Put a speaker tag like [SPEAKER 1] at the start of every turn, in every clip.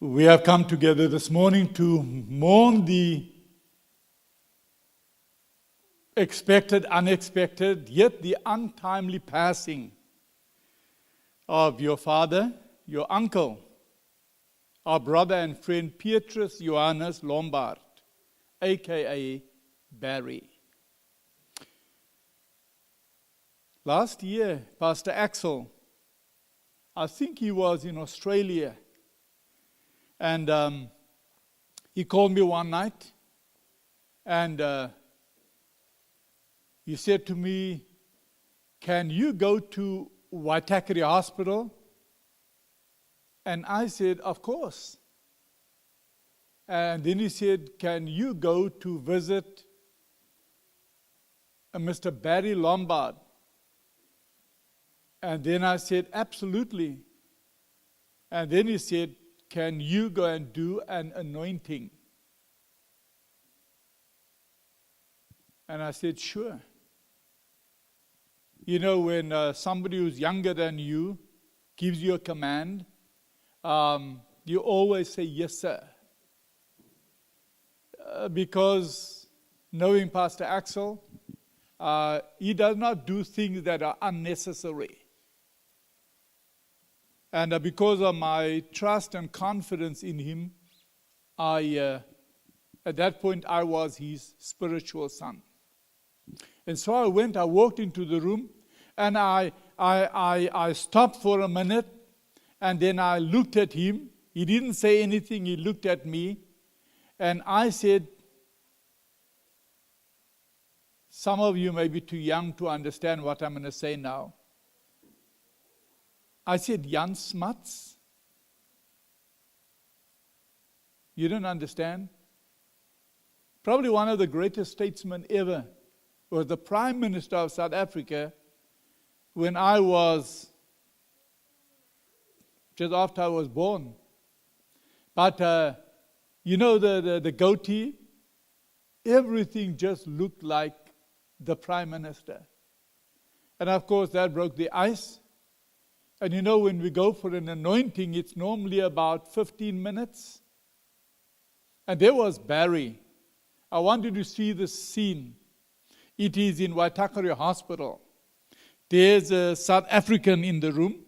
[SPEAKER 1] We have come together this morning to mourn the expected, unexpected, yet the untimely passing of your father, your uncle, our brother and friend Petrus Johannes Lombaard, a.k.a. Barry. Last year, Pastor Axel, I think he was in Australia, and he called me one night, and he said to me, "Can you go to Waitakere Hospital?" And I said, "Of course." And then he said, "Can you go to visit Mr. Barry Lombaard?" And then I said, "Absolutely." And then he said, "Can you go and do an anointing?" And I said, "Sure." You know, when somebody who's younger than you gives you a command, you always say, "Yes, sir." Because knowing Pastor Axel, he does not do things that are unnecessary. And because of my trust and confidence in him, at that point, I was his spiritual son. And so I walked into the room, and I stopped for a minute, and then I looked at him. He didn't say anything. He looked at me, and I said, some of you may be too young to understand what I'm going to say now. I said, "Jan Smuts?" You don't understand? Probably one of the greatest statesmen ever was the Prime Minister of South Africa when I was, just after I was born. But, you know, the goatee, everything just looked like the Prime Minister. And of course, that broke the ice. And you know, when we go for an anointing, it's normally about 15 minutes. And there was Barry. I want you to see the scene. It is in Waitakere Hospital. There's a South African in the room.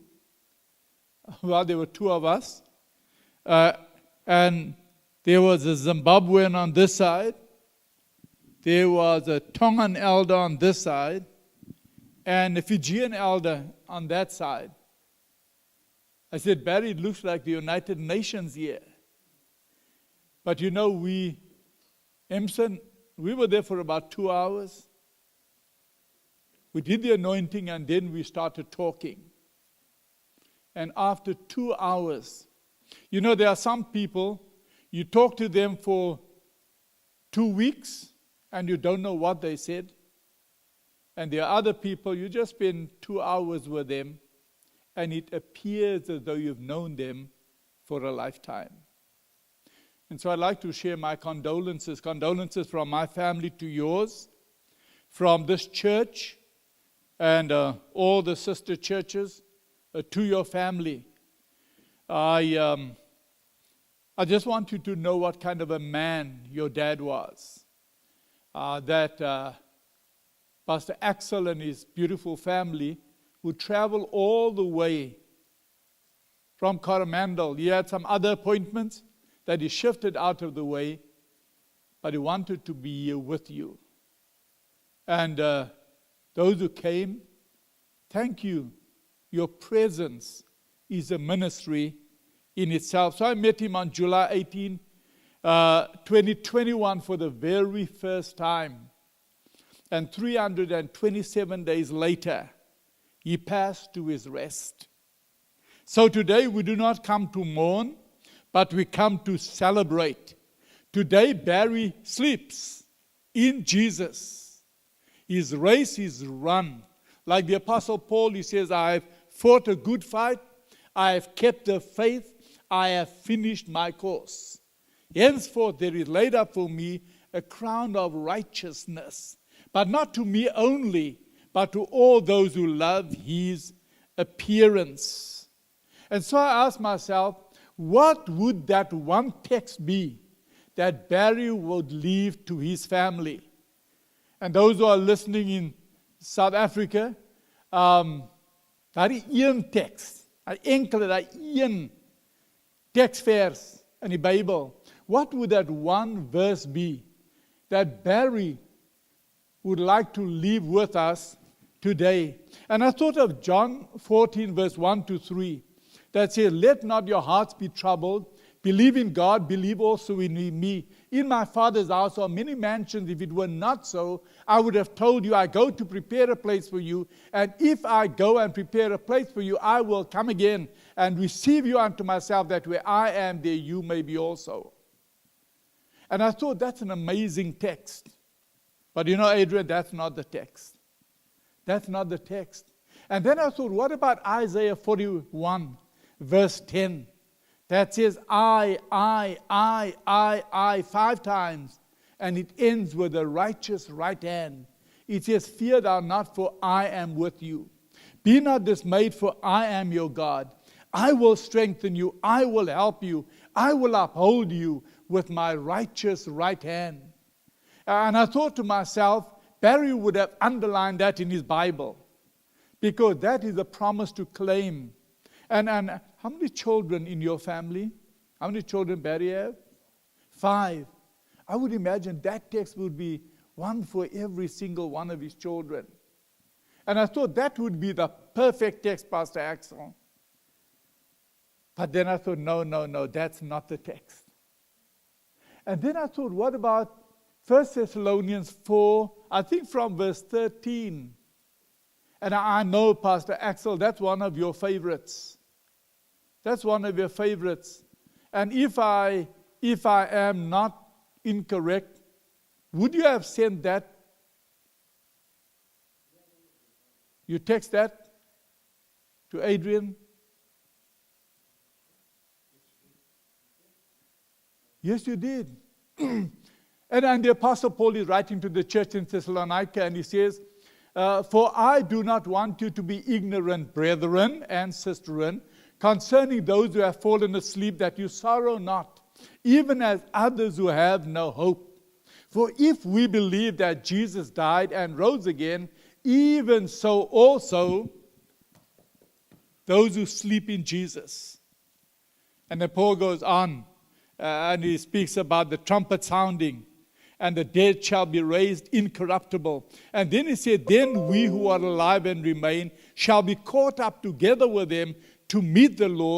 [SPEAKER 1] Well, there were two of us. And there was a Zimbabwean on this side. There was a Tongan elder on this side. And a Fijian elder on that side. I said, "Barry, it looks like the United Nations here." But you know, we were there for about 2 hours. We did the anointing, and then we started talking. And after 2 hours, you know, there are some people, you talk to them for 2 weeks, and you don't know what they said. And there are other people, you just spend 2 hours with them, and it appears as though you've known them for a lifetime. And so I'd like to share my condolences from my family to yours, from this church and all the sister churches to your family. I just want you to know what kind of a man your dad was. That Pastor Axel and his beautiful family would travel all the way from Coromandel. He had some other appointments that he shifted out of the way, but he wanted to be here with you. And those who came, thank you. Your presence is a ministry in itself. So I met him on July 18, 2021 for the very first time. And 327 days later, he passed to his rest. So today we do not come to mourn, but we come to celebrate. Today Barry sleeps in Jesus. His race is run. Like the Apostle Paul, he says, "I have fought a good fight. I have kept the faith. I have finished my course. Henceforth there is laid up for me a crown of righteousness, but not to me only, but to all those who love his appearance." And so I asked myself, what would that one text be that Barry would leave to his family? And those who are listening in South Africa, daai een teks, daai enkele, daai een teksvers in die Bybel. What would that one verse be that Barry would like to leave with us today? And I thought of John 14, verse 1 to 3, that says, let not your hearts be troubled. Believe in God, believe also in me. In my Father's house are many mansions. If it were not so, I would have told you, I go to prepare a place for you. And if I go and prepare a place for you, I will come again and receive you unto myself, that where I am, there you may be also. And I thought, that's an amazing text. But you know, Adrian, that's not the text. That's not the text. And then I thought, what about Isaiah 41, verse 10? That says, I, 5 times. And it ends with a righteous right hand. It says, fear thou not, for I am with you. Be not dismayed, for I am your God. I will strengthen you. I will help you. I will uphold you with my righteous right hand. And I thought to myself, Barry would have underlined that in his Bible, because that is a promise to claim. And how many children in your family? How many children Barry have? 5. I would imagine that text would be one for every single one of his children. And I thought that would be the perfect text, Pastor Axel. But then I thought, no, that's not the text. And then I thought, what about 1 Thessalonians 4, I think from verse 13. And I know, Pastor Axel, that's one of your favorites. That's one of your favorites. And if I am not incorrect, would you have sent that? You text that to Adrian? Yes, you did. And the Apostle Paul is writing to the church in Thessalonica, and he says, for I do not want you to be ignorant, brethren and sisterin, concerning those who have fallen asleep, that you sorrow not, even as others who have no hope. For if we believe that Jesus died and rose again, even so also those who sleep in Jesus. And then Paul goes on, and he speaks about the trumpet sounding, and the dead shall be raised incorruptible. And then he said, then we who are alive and remain shall be caught up together with them to meet the Lord